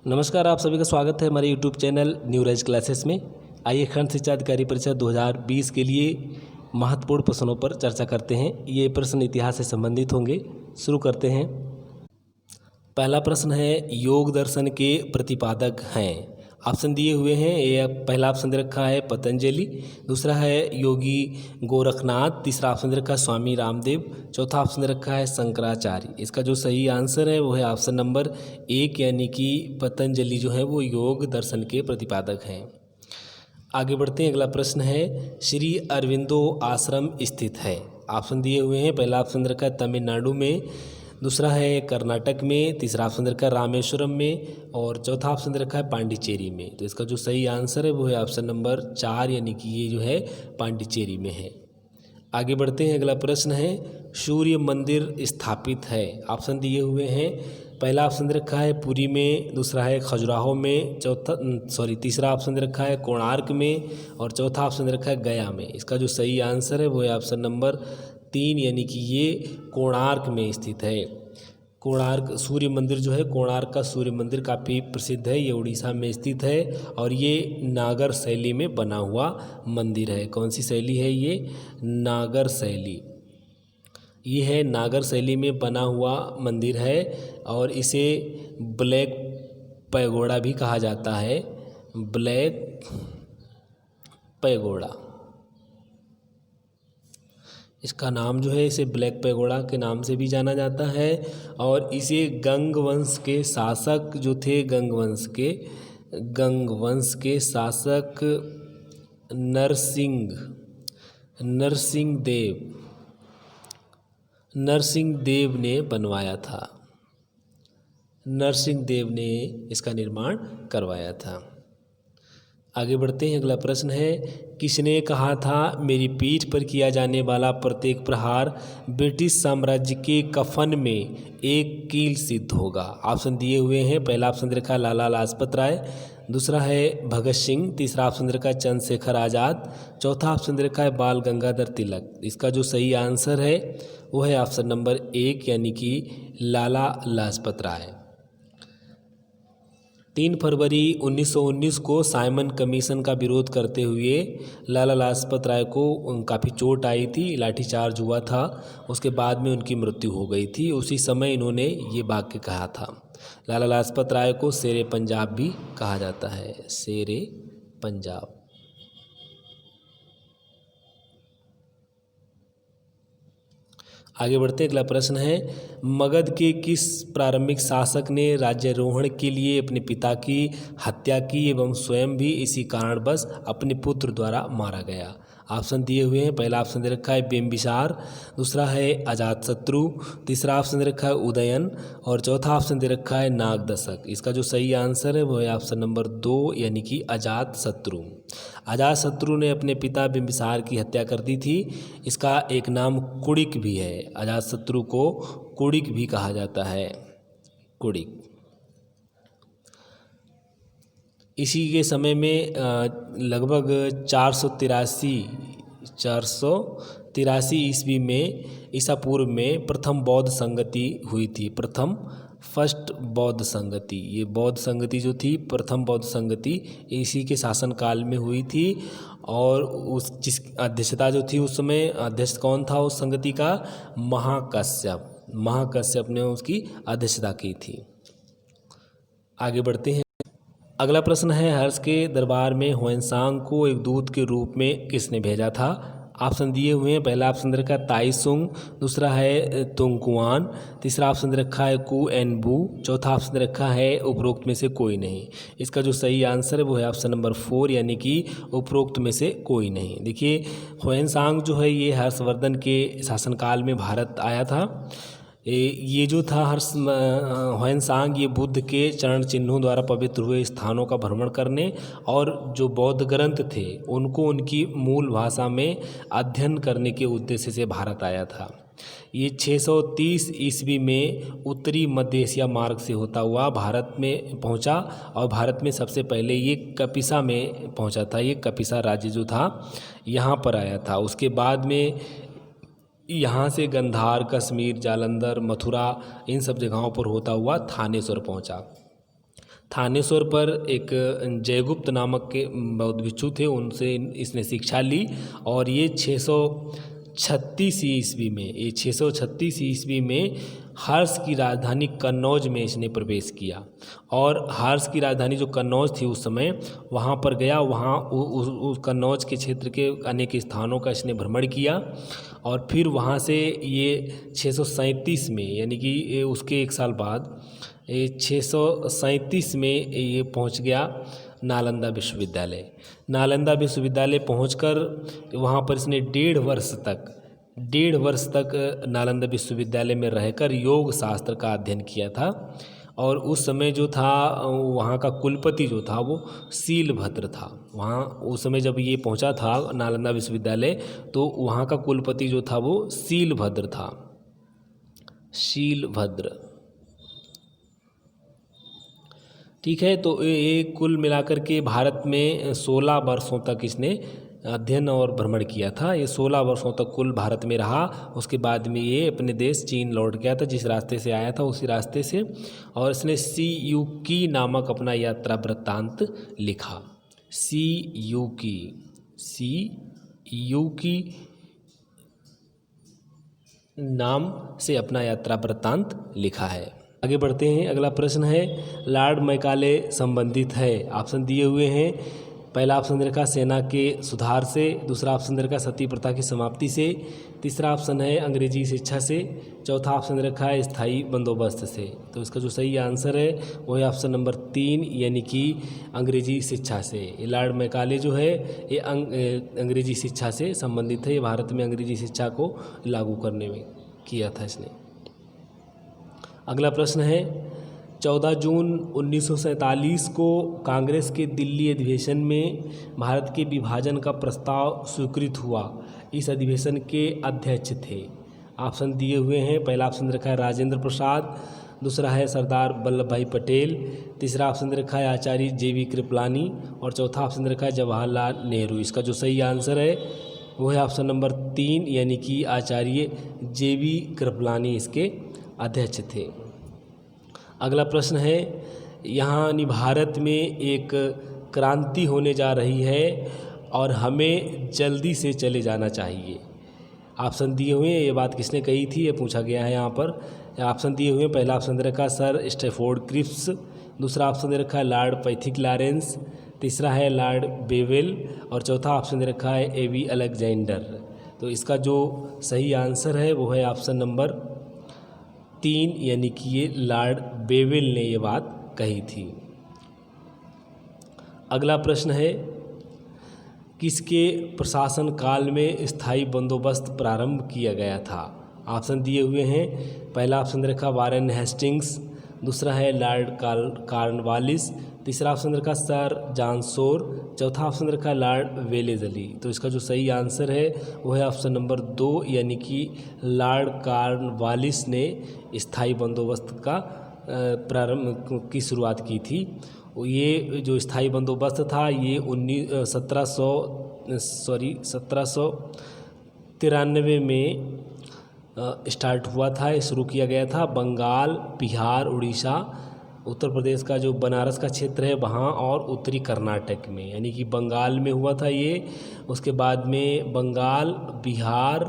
नमस्कार, आप सभी का स्वागत है हमारे YouTube channel new rise classes में। आइए खंड शिक्षा अधिकारी परीक्षा 2020 के लिए महत्वपूर्ण प्रश्नों पर चर्चा करते हैं। ये प्रश्न इतिहास से संबंधित होंगे। शुरू करते हैं। पहला प्रश्न है, योग दर्शन के प्रतिपादक हैं। ऑप्शन दिए हुए हैं। ये पहला ऑप्शन दे रखा है पतंजलि, दूसरा है योगी गोरखनाथ, तीसरा ऑप्शन दे रखा है स्वामी रामदेव, चौथा ऑप्शन दे रखा है शंकराचार्य। इसका जो सही आंसर है वो है ऑप्शन नंबर 1, यानी कि पतंजलि जो है वो योग दर्शन के प्रतिपादक हैं। आगे बढ़ते हैं। अगला प्रश्न है, श्री अरविंदो आश्रम स्थित है। ऑप्शन दिए हुए हैं। पहला ऑप्शन दे रखा है तमिलनाडु में, दूसरा है कर्नाटक में, तीसरा ऑप्शन दे रखा है रामेश्वरम में और चौथा ऑप्शन दे रखा है पांडिचेरी में। तो इसका जो सही आंसर है वो है ऑप्शन नंबर 4, यानी कि ये जो है पांडिचेरी में है। आगे बढ़ते हैं। अगला प्रश्न है, सूर्य मंदिर स्थापित है। ऑप्शन दिए हुए हैं। पहला ऑप्शन दे रखा है पुरी में, दूसरा है खजुराहो में, तीसरा ऑप्शन दे रखा है कोणार्क में और चौथा ऑप्शन दे रखा है गया में। इसका जो सही आंसर है वो है ऑप्शन नंबर 3, यानी कि ये कोणार्क में स्थित है। कोणार्क सूर्य मंदिर जो है, कोणार्क का सूर्य मंदिर काफ़ी प्रसिद्ध है। ये उड़ीसा में स्थित है और ये नागर शैली में बना हुआ मंदिर है। कौन सी शैली है ये? नागर शैली। ये है नागर शैली में बना हुआ मंदिर है और इसे ब्लैक पैगोडा भी कहा जाता है। ब्लैक पैगोडा, इसका नाम जो है, इसे ब्लैक पैगोडा के नाम से भी जाना जाता है। और इसे गंग वंश के शासक जो थे, गंग वंश के शासक नरसिंह देव ने बनवाया था। नरसिंह देव ने इसका निर्माण करवाया था। आगे बढ़ते हैं। अगला प्रश्न है, किसने कहा था मेरी पीठ पर किया जाने वाला प्रत्येक प्रहार ब्रिटिश साम्राज्य के कफन में एक कील सिद्ध होगा? ऑप्शन दिए हुए हैं। पहला ऑप्शन दे रखा है लाला लाजपत राय, दूसरा है भगत सिंह, तीसरा ऑप्शन दे रखा है चंद्रशेखर आज़ाद, चौथा ऑप्शन दे रखा है बाल गंगाधर तिलक। इसका जो सही आंसर है वो है ऑप्शन नंबर 1, यानी कि लाला लाजपत राय। 3 फरवरी 1919 को साइमन कमीशन का विरोध करते हुए लाला लाजपत राय को काफ़ी चोट आई थी, लाठीचार्ज हुआ था। उसके बाद में उनकी मृत्यु हो गई थी। उसी समय इन्होंने ये वाक्य कहा था। लाला लाजपत राय को शेरे पंजाब भी कहा जाता है। शेरे पंजाब। आगे बढ़ते अगला प्रश्न है, मगध के किस प्रारंभिक शासक ने राज्यारोहण के लिए अपने पिता की हत्या की एवं स्वयं भी इसी कारणवश अपने पुत्र द्वारा मारा गया? ऑप्शन दिए हुए हैं। पहला ऑप्शन दे रखा है बिम्बिसार, दूसरा है अजातशत्रु, तीसरा ऑप्शन दे रखा है उदयन और चौथा ऑप्शन दे रखा है नागदशक। इसका जो सही आंसर है वो है ऑप्शन नंबर 2, यानी कि अजातशत्रु। अजातशत्रु ने अपने पिता बिम्बिसार की हत्या कर दी थी। इसका एक नाम कुड़िक भी है। अजातशत्रु को कुड़िक भी कहा जाता है। कुड़िक। इसी के समय में लगभग 483 ईस्वी में ईसा पूर्व में प्रथम बौद्ध संगति हुई थी। फर्स्ट बौद्ध संगति, ये बौद्ध संगति जो थी, प्रथम बौद्ध संगति इसी के शासनकाल में हुई थी। और उस जिस अध्यक्षता जो थी उस समय, अध्यक्ष कौन था उस संगति का? महाकश्यप ने उसकी अध्यक्षता की थी। आगे बढ़ते हैं। अगला प्रश्न है, हर्ष के दरबार में हुएनसांग को एक दूत के रूप में किसने भेजा था? ऑप्शन दिए हुए हैं। पहला ऑप्शन दे रखा है ताइसुंग, दूसरा है तुंगकुआन, तीसरा ऑप्शन दे रखा है कुएनबू, चौथा ऑप्शन दे रखा है उपरोक्त में से कोई नहीं। इसका जो सही आंसर है वो है ऑप्शन नंबर 4, यानी कि उपरोक्त में से कोई नहीं। देखिए, हुएनसांग जो है ये हर्षवर्धन के शासनकाल में भारत आया था। ये जो था हुएनसांग, ये बुद्ध के चरण चिन्हों द्वारा पवित्र हुए स्थानों का भ्रमण करने और जो बौद्ध ग्रंथ थे उनको उनकी मूल भाषा में अध्ययन करने के उद्देश्य से भारत आया था। ये 630 ईस्वी में उत्तरी मध्य एशिया मार्ग से होता हुआ भारत में पहुंचा और भारत में सबसे पहले ये कपिसा में पहुंचा था। ये कपिसा राज्य जो था यहाँ पर आया था। उसके बाद में यहाँ से गंधार, कश्मीर, जालंधर, मथुरा, इन सब जगहों पर होता हुआ थानेश्वर पहुँचा। थानेश्वर पर एक जयगुप्त नामक के बौद्ध भिक्षु थे, उनसे इसने शिक्षा ली और ये 636 ईस्वी में, ये 636 ईस्वी में हर्ष की राजधानी कन्नौज में इसने प्रवेश किया। और हर्ष की राजधानी जो कन्नौज थी उस समय, वहाँ पर गया, वहाँ उस कन्नौज के क्षेत्र के अनेक स्थानों का इसने भ्रमण किया और फिर वहाँ से ये 637 में, यानी कि उसके एक साल बाद 637 में ये पहुँच गया नालंदा विश्वविद्यालय। नालंदा विश्वविद्यालय पहुंचकर वहाँ पर इसने 1.5 वर्ष तक नालंदा विश्वविद्यालय में रहकर योग शास्त्र का अध्ययन किया था। और उस समय जो था वहाँ का कुलपति जो था वो शीलभद्र था। वहाँ उस समय जब ये पहुँचा था नालंदा विश्वविद्यालय, तो वहाँ का कुलपति जो था वो शीलभद्र था, शीलभद्र। ठीक है, तो ये कुल मिलाकर के भारत में 16 वर्षों तक इसने अध्ययन और भ्रमण किया था। ये 16 वर्षों तक कुल भारत में रहा। उसके बाद में ये अपने देश चीन लौट गया था, जिस रास्ते से आया था उसी रास्ते से। और इसने सी यू की नामक अपना यात्रा वृत्तांत लिखा। सी यू की नाम से अपना यात्रा वृत्तांत लिखा है। आगे बढ़ते हैं। अगला प्रश्न है, लॉर्ड मैकाले संबंधित है। ऑप्शन दिए हुए हैं। पहला ऑप्शन दे रखा सेना के सुधार से, दूसरा ऑप्शन दे रखा सती प्रथा की समाप्ति से, तीसरा ऑप्शन है अंग्रेजी शिक्षा से, चौथा ऑप्शन दे रखा है स्थायी बंदोबस्त से। तो इसका जो सही आंसर है वो है ऑप्शन नंबर 3, यानी कि अंग्रेजी शिक्षा से। ये लॉर्ड मैकाले जो है ये अंग्रेजी शिक्षा से संबंधित है। ये भारत में अंग्रेजी शिक्षा को लागू करने में किया था इसने। अगला प्रश्न है, 14 जून 1947 को कांग्रेस के दिल्ली अधिवेशन में भारत के विभाजन का प्रस्ताव स्वीकृत हुआ। इस अधिवेशन के अध्यक्ष थे। ऑप्शन दिए हुए हैं। पहला ऑप्शन रखा है राजेंद्र प्रसाद, दूसरा है सरदार वल्लभ भाई पटेल, तीसरा ऑप्शन रखा है आचार्य JV कृपलानी और चौथा ऑप्शन रखा है जवाहरलाल नेहरू। इसका जो सही आंसर है वो है ऑप्शन नंबर 3, यानी कि आचार्य JV कृपलानी इसके अध्यक्ष थे। अगला प्रश्न है, यहाँ भारत में एक क्रांति होने जा रही है और हमें जल्दी से चले जाना चाहिए। ऑप्शन दिए हुए हैं। ये बात किसने कही थी, ये पूछा गया है यहाँ पर। ऑप्शन दिए हुए हैं। पहला ऑप्शन दे रखा है सर स्टैफोर्ड क्रिप्स, दूसरा ऑप्शन दे रखा है लॉर्ड पैथिक लॉरेंस, तीसरा है लॉर्ड बेवेल और चौथा ऑप्शन दे रखा है AV अलेक्जेंडर। तो इसका जो सही आंसर है वो है ऑप्शन नंबर 3, यानी कि ये लॉर्ड बेवेल ने ये बात कही थी। अगला प्रश्न है, किसके प्रशासन काल में स्थायी बंदोबस्त प्रारंभ किया गया था। ऑप्शन दिए हुए हैं। पहला ऑप्शन रखा वारेन हेस्टिंग्स, दूसरा है लॉर्ड कॉर्नवालिस, तीसरा ऑप्शन रखा सर जॉन शोर, चौथा ऑप्शन रखा लॉर्ड वेलेस्ली। तो इसका जो सही आंसर है वो है ऑप्शन नंबर 2, यानी कि लॉर्ड कॉर्नवालिस ने स्थायी बंदोबस्त का प्रारंभ की शुरुआत की थी। ये जो स्थायी बंदोबस्त था ये 1793 में स्टार्ट हुआ था। ये शुरू किया गया था बंगाल, बिहार, उड़ीसा, उत्तर प्रदेश का जो बनारस का क्षेत्र है वहाँ और उत्तरी कर्नाटक में, यानी कि बंगाल में हुआ था ये। उसके बाद में बंगाल, बिहार,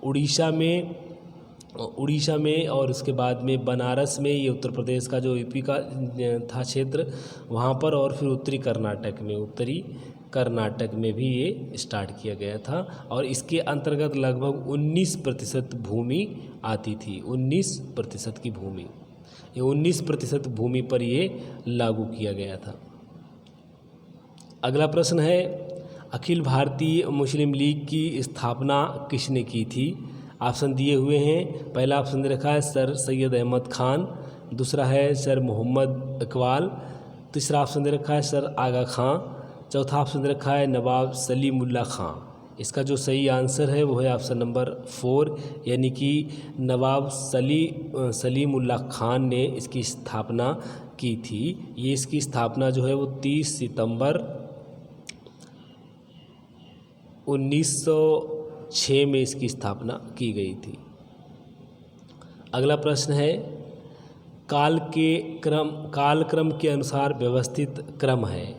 उड़ीसा में और उसके बाद में बनारस में, ये उत्तर प्रदेश का जो यूपी का था क्षेत्र वहाँ पर, और फिर उत्तरी कर्नाटक में भी ये स्टार्ट किया गया था। और इसके अंतर्गत लगभग 19% भूमि आती थी। 19% की भूमि, ये 19% भूमि पर ये लागू किया गया था। अगला प्रश्न है, अखिल भारतीय मुस्लिम लीग की स्थापना किसने की थी। ऑप्शन दिए हुए हैं। पहला ऑप्शन दे रखा है सर सैयद अहमद खान, दूसरा है सर मोहम्मद इकबाल, तीसरा ऑप्शन दे रखा है सर आगा खां, चौथा ऑप्शन दे रखा है नवाब सलीमुल्लाह खां। इसका जो सही आंसर है वो है ऑप्शन नंबर 4, यानी कि नवाब सलीमुल्लाह खान ने इसकी स्थापना की थी। ये इसकी स्थापना जो है वो 30 सितंबर 1906 में इसकी स्थापना की गई थी। अगला प्रश्न है, कालक्रम के अनुसार व्यवस्थित क्रम है।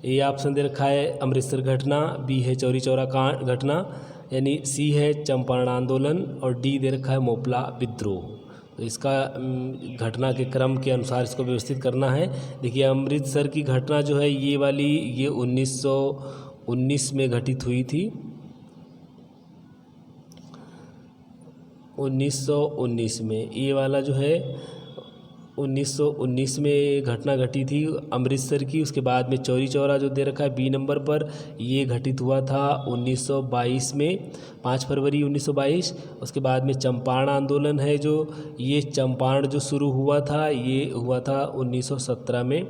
ए ऑप्शन दे रखा है अमृतसर घटना, बी है चौरी चौरा घटना, यानी सी है चंपारण आंदोलन, और डी दे रखा है मोपला विद्रोह। तो इसका घटना के क्रम के अनुसार इसको व्यवस्थित करना है। देखिए अमृतसर की घटना जो है ये वाली, ये 1919 में घटित हुई थी। 1919 में ये वाला जो है 1919 में घटना घटी थी अमृतसर की। उसके बाद में चौरी चौरा जो दे रखा है बी नंबर पर, ये घटित हुआ था 1922 में, 5 फरवरी 1922। उसके बाद में चंपारण आंदोलन है जो, ये चंपारण जो शुरू हुआ था ये हुआ था 1917 में।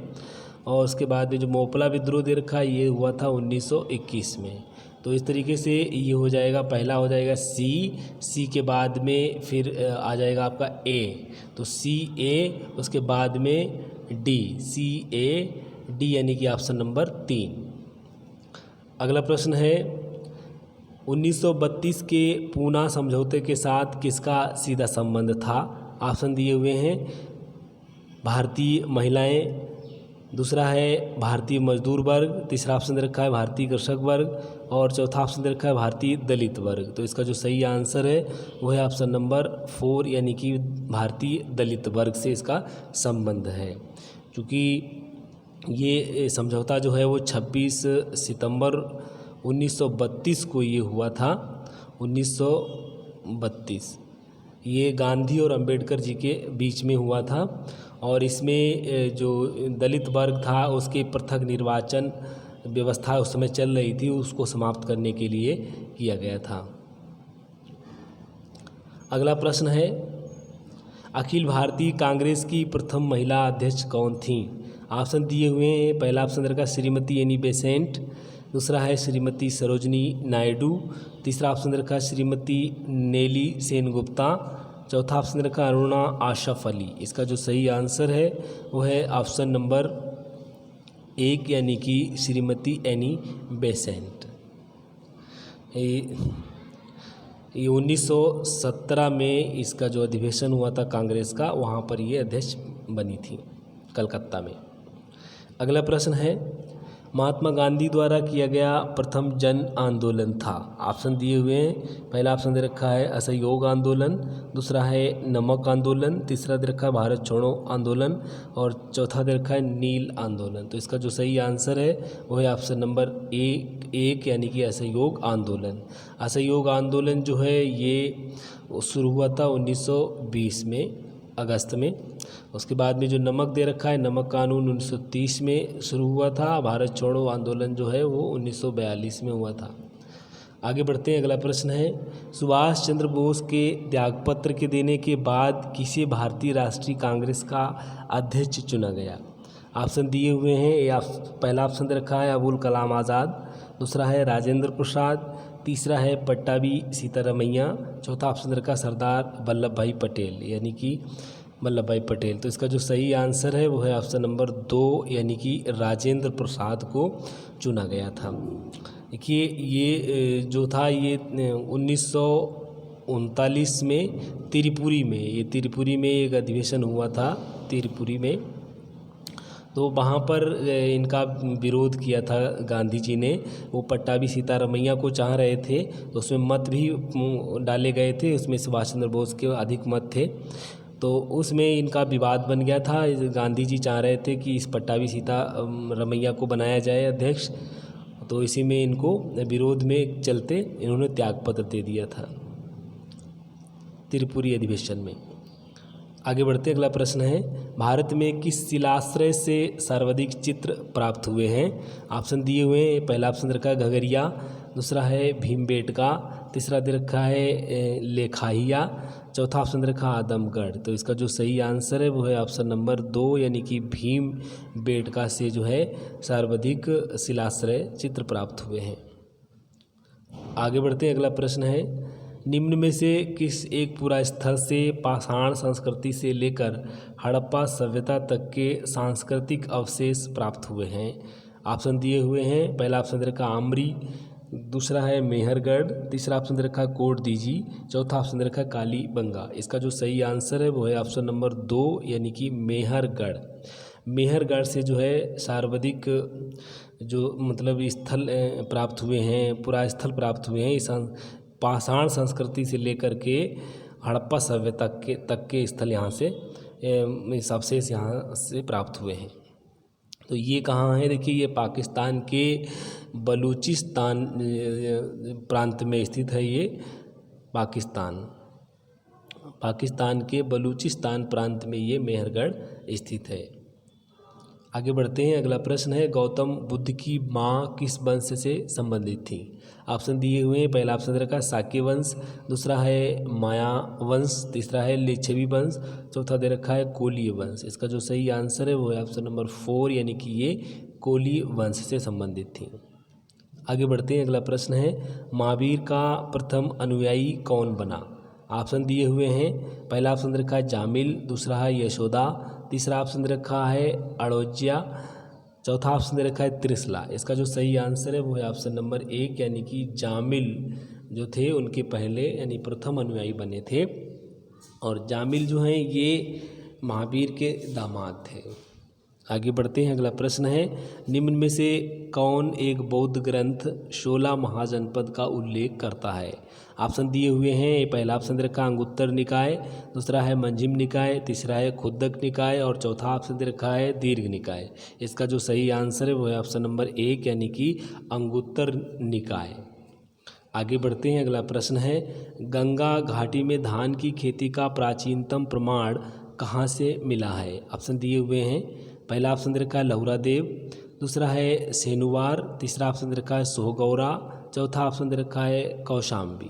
और उसके बाद में जो मोपला विद्रोह दे रखा है ये हुआ था 1921 में। तो इस तरीके से ये हो जाएगा, पहला हो जाएगा सी के बाद में फिर आ जाएगा आपका ए, तो सी ए, उसके बाद में डी, सी ए डी, यानी कि ऑप्शन नंबर 3। अगला प्रश्न है 1932 के पूना समझौते के साथ किसका सीधा संबंध था? ऑप्शन दिए हुए हैं भारतीय महिलाएं, दूसरा है भारतीय मजदूर वर्ग, तीसरा ऑप्शन दे रखा है भारतीय कृषक वर्ग, और चौथा ऑप्शन दे रखा है भारतीय दलित वर्ग। तो इसका जो सही आंसर है वो है ऑप्शन नंबर 4, यानी कि भारतीय दलित वर्ग से इसका संबंध है। क्योंकि ये समझौता जो है वो 26 सितंबर 1932 को ये हुआ था, 1932। ये गांधी और अंबेडकर जी के बीच में हुआ था, और इसमें जो दलित वर्ग था उसके पृथक निर्वाचन व्यवस्था उस समय चल रही थी, उसको समाप्त करने के लिए किया गया था। अगला प्रश्न है अखिल भारतीय कांग्रेस की प्रथम महिला अध्यक्ष कौन थीं? ऑप्शन दिए हुए हैं, पहला ऑप्शन रखा श्रीमती एनी बेसेंट, दूसरा है श्रीमती सरोजनी नायडू, तीसरा ऑप्शन रखा श्रीमती नेली सेनगुप्ता, चौथा ऑप्शन रखा अरुणा आशफ अली। इसका जो सही आंसर है वो है ऑप्शन नंबर 1, यानी कि श्रीमती एनी बेसेंट। ये 1917 में इसका जो अधिवेशन हुआ था कांग्रेस का, वहाँ पर ये अध्यक्ष बनी थी कलकत्ता में। अगला प्रश्न है महात्मा गांधी द्वारा किया गया प्रथम जन आंदोलन था? ऑप्शन दिए हुए हैं, पहला ऑप्शन दे रखा है असहयोग आंदोलन, दूसरा है नमक आंदोलन, तीसरा दे रखा है भारत छोड़ो आंदोलन, और चौथा दे रखा है नील आंदोलन। तो इसका जो सही आंसर है वो है ऑप्शन नंबर 1, यानी कि असहयोग आंदोलन। असहयोग आंदोलन जो है ये शुरू हुआ था 1920 में, अगस्त में। उसके बाद में जो नमक दे रखा है, नमक कानून 1930 में शुरू हुआ था। भारत छोड़ो आंदोलन जो है वो 1942 में हुआ था। आगे बढ़ते हैं, अगला प्रश्न है सुभाष चंद्र बोस के त्यागपत्र के देने के बाद किसे भारतीय राष्ट्रीय कांग्रेस का अध्यक्ष चुना गया? ऑप्शन दिए हुए हैं, या पहला ऑप्शन दे रखा है अबुल कलाम आज़ाद, दूसरा है राजेंद्र प्रसाद, तीसरा है पट्टाभी सीतारमैया, चौथा ऑप्शन रखा सरदार वल्लभ भाई पटेल, यानी कि वल्लभ भाई पटेल। तो इसका जो सही आंसर है वो है ऑप्शन नंबर 2, यानी कि राजेंद्र प्रसाद को चुना गया था। देखिए ये जो था ये 1939 में त्रिपुरी में एक अधिवेशन हुआ था त्रिपुरी में। तो वहाँ पर इनका विरोध किया था गांधी जी ने। वो पट्टाभी सीतारमैया को चाह रहे थे, तो उसमें मत भी डाले गए थे, उसमें सुभाष चंद्र बोस के अधिक मत थे। तो उसमें इनका विवाद बन गया था। गांधी जी चाह रहे थे कि इस पट्टाभी सीतारमैया को बनाया जाए अध्यक्ष, तो इसी में इनको विरोध में चलते इन्होंने त्यागपत्र दे दिया था त्रिपुरी अधिवेशन में। आगे बढ़ते अगला प्रश्न है भारत में किस शिलाश्रय से सर्वाधिक चित्र प्राप्त हुए हैं? ऑप्शन दिए हुए हैं, पहला ऑप्शन रखा है घगरिया, दूसरा है भीमबेटका, तीसरा दे रखा है लेखाहिया, चौथा ऑप्शन रखा आदमगढ़। तो इसका जो सही आंसर है वो है ऑप्शन नंबर 2, यानी कि भीमबेटका से जो है सर्वाधिक शिलाश्रय चित्र प्राप्त हुए हैं। आगे बढ़ते हैं, अगला प्रश्न है निम्न में से किस एक पुरा स्थल से पाषाण संस्कृति से लेकर हड़प्पा सभ्यता तक के सांस्कृतिक अवशेष प्राप्त हुए हैं? ऑप्शन दिए हुए हैं, पहला ऑप्शन रखा आमरी, दूसरा है मेहरगढ़, तीसरा ऑप्शन दे रखा है कोट दीजी, चौथा ऑप्शन दे रखा है कालीबंगा। इसका जो सही आंसर है वो है ऑप्शन नंबर 2 यानी कि मेहरगढ़। मेहरगढ़ से जो है सर्वाधिक जो मतलब स्थल प्राप्त हुए हैं, पुरा स्थल प्राप्त हुए हैं इस पाषाण संस्कृति से लेकर के हड़प्पा सभ्यता तक के स्थल यहाँ से इस अवशेष यहाँ से प्राप्त हुए हैं। तो ये कहाँ है, देखिए ये पाकिस्तान के बलूचिस्तान प्रांत में स्थित है। ये पाकिस्तान के बलूचिस्तान प्रांत में ये मेहरगढ़ स्थित है। आगे बढ़ते हैं। अगला प्रश्न है, गौतम बुद्ध की माँ किस वंश से संबंधित थी? ऑप्शन दिए हुए हैं। पहला ऑप्शन रखा साक्य वंश, दूसरा है माया वंश, तीसरा है लिच्छवी वंश, चौथा दे रखा है कोलीय वंश। इसका जो सही आंसर है वो है ऑप्शन नंबर 4 यानी कि ये कोलीय वंश से संबंधित थी। आगे बढ़ते हैं। अगला प्रश्न है, महावीर का प्रथम अनुयायी कौन बना? ऑप्शन दिए हुए हैं। पहला ऑप्शन रखा है जामिल, दूसरा है यशोदा, तीसरा ऑप्शन रखा है अड़ोज्या, चौथा ऑप्शन दे रखा है त्रिशला। इसका जो सही आंसर है वो है ऑप्शन नंबर 1 यानी कि जामिल जो थे उनके पहले यानी प्रथम अनुयायी बने थे। और जामिल जो हैं ये महावीर के दामाद थे। आगे बढ़ते हैं। अगला प्रश्न है, निम्न में से कौन एक बौद्ध ग्रंथ 16 महाजनपद का उल्लेख करता है? ऑप्शन दिए हुए हैं। पहला ऑप्शन दे रखा है अंगुत्तर निकाय, दूसरा है मंजिम निकाय, तीसरा है खुद्दक निकाय और चौथा ऑप्शन दे रखा है दीर्घ निकाय। इसका जो सही आंसर है वो है ऑप्शन नंबर 1 यानी कि अंगुत्तर निकाय। आगे बढ़ते हैं। अगला प्रश्न है, गंगा घाटी में धान की खेती का प्राचीनतम प्रमाण कहाँ से मिला है? ऑप्शन दिए हुए हैं। पहला ऑप्शन दे रखा है लहुरा देव, दूसरा है सेनुवार, तीसरा ऑप्शन दे रखा है सोहगौरा, चौथा ऑप्शन दे रखा है कौशाम्बी।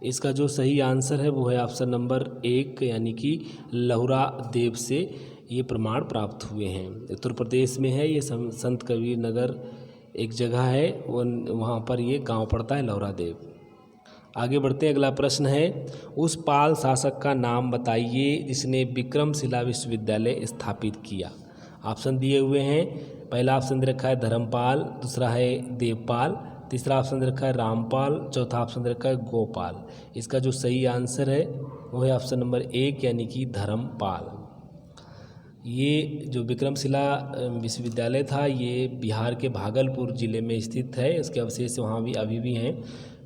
इसका जो सही आंसर है वो है ऑप्शन नंबर 1 यानी कि लहुरा देव से ये प्रमाण प्राप्त हुए हैं। उत्तर प्रदेश में है ये संत कबीर नगर एक जगह है, वहाँ पर ये गांव पड़ता है लहुरा देव। आगे बढ़ते हैं। अगला प्रश्न है, उस पाल शासक का नाम बताइए जिसने विक्रमशिला विश्वविद्यालय स्थापित किया? ऑप्शन दिए हुए हैं। पहला ऑप्शन दे रखा है धर्मपाल, दूसरा है देवपाल, तीसरा ऑप्शन दे रखा है रामपाल, चौथा ऑप्शन दे रखा है गोपाल। इसका जो सही आंसर है वो है ऑप्शन नंबर 1 यानी कि धर्मपाल। ये जो विक्रमशिला विश्वविद्यालय था ये बिहार के भागलपुर जिले में स्थित है। इसके अवशेष वहाँ भी अभी भी हैं।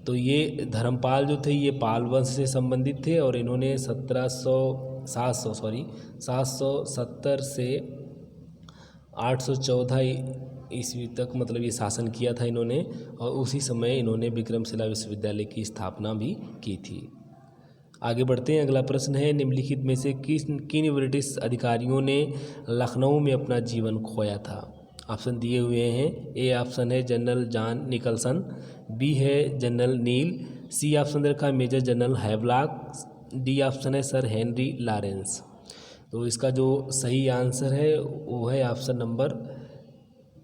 तो ये धर्मपाल जो थे ये पाल वंश से संबंधित थे और इन्होंने 770 से 814 ईस्वी तक मतलब ये शासन किया था इन्होंने, और उसी समय इन्होंने विक्रमशिला विश्वविद्यालय की स्थापना भी की थी। आगे बढ़ते हैं। अगला प्रश्न है, निम्नलिखित में से किन ब्रिटिश अधिकारियों ने लखनऊ में अपना जीवन खोया था? ऑप्शन दिए हुए हैं। ए ऑप्शन है जनरल जॉन निकलसन, बी है जनरल नील, सी ऑप्शन दे रखा है Major General Havelock, D option है सर हेनरी लॉरेंस। तो इसका जो सही आंसर है वो है ऑप्शन नंबर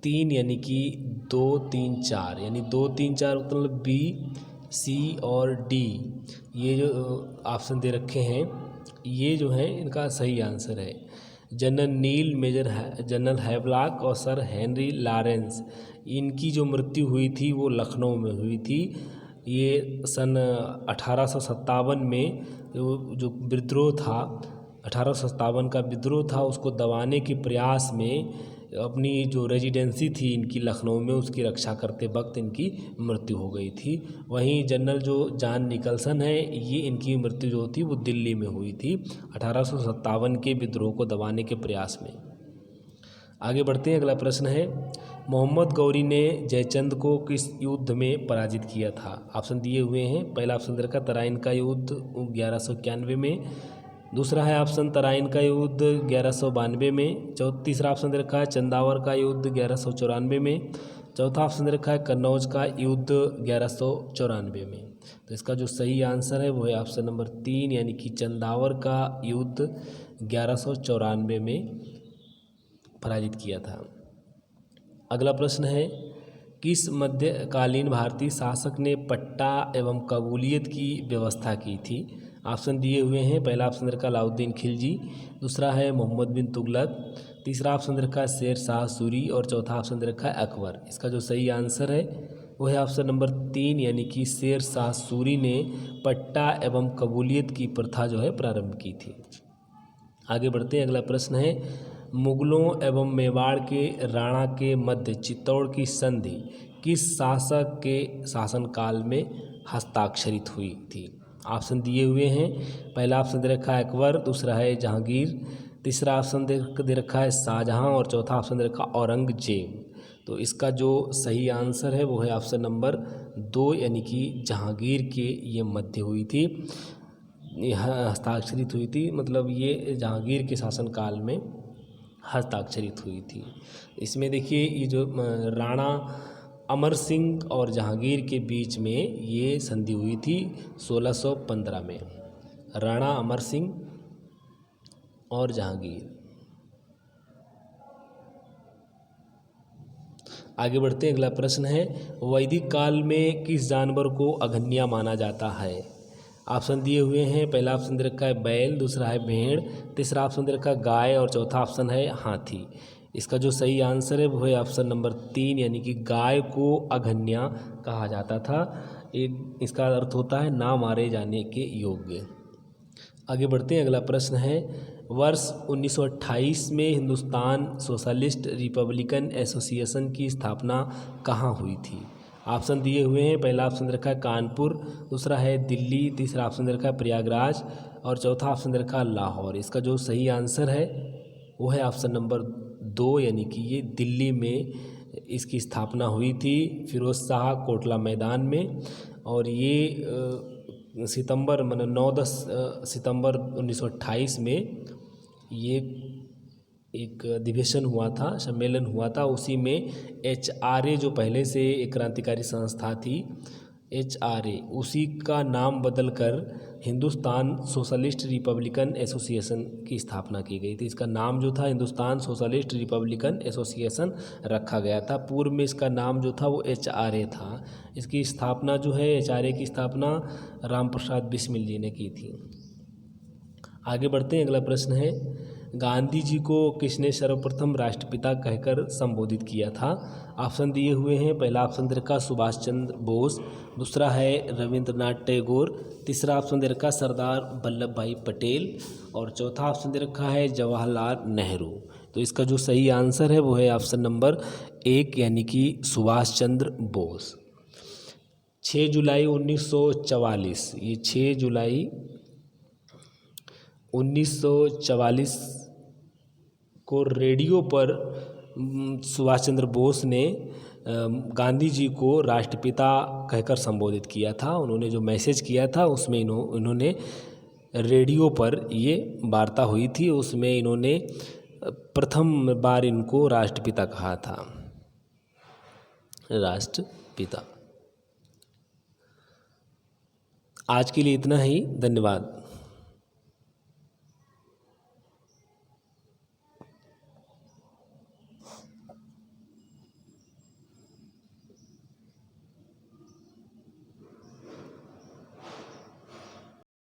3 यानी कि 2, 3, 4 यानी 2, 3, 4 मतलब बी, सी और डी ये जो ऑप्शन दे रखे हैं ये जो है इनका सही आंसर है। जनरल नील, मेजर जनरल हैवलॉक और सर हेनरी लॉरेंस, इनकी जो मृत्यु हुई थी वो लखनऊ में हुई थी। ये सन 1857 में जो विद्रोह था, 1857 का विद्रोह था, उसको दबाने के प्रयास में अपनी जो रेजिडेंसी थी इनकी लखनऊ में उसकी रक्षा करते वक्त इनकी मृत्यु हो गई थी। वहीं जनरल जो जॉन निकलसन है ये इनकी मृत्यु जो थी वो दिल्ली में हुई थी 1857 के विद्रोह को दबाने के प्रयास में। आगे बढ़ते हैं। अगला प्रश्न है, मोहम्मद गौरी ने जयचंद को किस युद्ध में पराजित किया था? ऑप्शन दिए हुए हैं। पहला ऑप्शन रखा तराइन का युद्ध 1191 में, दूसरा है ऑप्शन तराइन का युद्ध 1192 में, तीसरा ऑप्शन दे रखा है चंदावर का युद्ध 1194 में, चौथा ऑप्शन दे रखा है कन्नौज का युद्ध 1194 में। तो इसका जो सही आंसर है वो है ऑप्शन नंबर 3 यानी कि चंदावर का युद्ध 1194 में पराजित किया था। अगला प्रश्न है, किस मध्यकालीन भारतीय शासक ने पट्टा एवं कबूलियत की व्यवस्था की थी? ऑप्शन दिए हुए हैं। पहला ऑप्शन रखा अलाउद्दीन खिलजी, दूसरा है मोहम्मद बिन तुगलक, तीसरा ऑप्शन रखा है शेर शाह सूरी और चौथा ऑप्शन रखा है अकबर। इसका जो सही आंसर है वो है ऑप्शन नंबर 3 यानी कि शेर शाह सूरी ने पट्टा एवं कबूलियत की प्रथा जो है प्रारंभ की थी। आगे बढ़ते हैं, अगला प्रश्न है मुगलों एवं मेवाड़ के राणा के मध्य चित्तौड़ की संधि किस शासक के शासनकाल में हस्ताक्षरित हुई थी? ऑप्शन दिए हुए हैं। पहला ऑप्शन दे रखा है अकबर, दूसरा है जहांगीर, तीसरा ऑप्शन दे रखा है शाहजहां और चौथा ऑप्शन दे रखा औरंगजेब। तो इसका जो सही आंसर है वो है ऑप्शन नंबर 2 यानी कि जहांगीर के ये मध्य हुई थी, हस्ताक्षरित हुई थी, मतलब ये जहांगीर के शासनकाल में हस्ताक्षरित हुई थी। इसमें देखिए ये जो राणा अमर सिंह और जहांगीर के बीच में ये संधि हुई थी 1615 में, राणा अमर सिंह और जहांगीर। आगे बढ़ते हैं, अगला प्रश्न है वैदिक काल में किस जानवर को अघन्या माना जाता है? ऑप्शन दिए हुए हैं। पहला ऑप्शन दे रखा है बैल, दूसरा है भेड़, तीसरा ऑप्शन दे रखा है गाय और चौथा ऑप्शन है हाथी। इसका जो सही आंसर है वो है ऑप्शन नंबर 3 यानी कि गाय को अघन्या कहा जाता था। इसका अर्थ होता है ना मारे जाने के योग्य। आगे बढ़ते हैं, अगला प्रश्न है वर्ष 1928 में हिंदुस्तान सोशलिस्ट रिपब्लिकन एसोसिएशन की स्थापना कहाँ हुई थी? ऑप्शन दिए हुए हैं। पहला ऑप्शन रखा है कानपुर, दूसरा है दिल्ली, तीसरा ऑप्शन रखा है प्रयागराज और चौथा ऑप्शन रखा है लाहौर। इसका जो सही आंसर है वो है ऑप्शन नंबर 2 यानी कि ये दिल्ली में इसकी स्थापना हुई थी फिरोज शाह कोटला मैदान में। और ये सितंबर मतलब 9-10 सितंबर 1928 में ये एक अधिवेशन हुआ था, सम्मेलन हुआ था। उसी में HRA जो पहले से एक क्रांतिकारी संस्था थी HRA, उसी का नाम बदलकर हिंदुस्तान सोशलिस्ट रिपब्लिकन एसोसिएशन की स्थापना की गई थी। इसका नाम जो था हिंदुस्तान सोशलिस्ट रिपब्लिकन एसोसिएशन रखा गया था। पूर्व में इसका नाम जो था वो HRA था। इसकी स्थापना जो है HRA की स्थापना राम प्रसाद बिस्मिल जी ने की थी। आगे बढ़ते हैं, अगला प्रश्न है गांधी जी को किसने सर्वप्रथम राष्ट्रपिता कहकर संबोधित किया था? ऑप्शन दिए हुए हैं। पहला ऑप्शन दे रखा सुभाष चंद्र बोस, दूसरा है रविंद्रनाथ टैगोर, तीसरा ऑप्शन दे रखा सरदार वल्लभ भाई पटेल और चौथा ऑप्शन दे रखा है जवाहरलाल नेहरू। तो इसका जो सही आंसर है वो है ऑप्शन नंबर 1 यानी कि सुभाष चंद्र बोस। 6 जुलाई 1944, ये 6 जुलाई 1944 को रेडियो पर सुभाष चंद्र बोस ने गांधी जी को राष्ट्रपिता कहकर संबोधित किया था। उन्होंने जो मैसेज किया था उसमें इन्होंने रेडियो पर ये वार्ता हुई थी, उसमें इन्होंने प्रथम बार इनको राष्ट्रपिता कहा था, राष्ट्रपिता। आज के लिए इतना ही, धन्यवाद।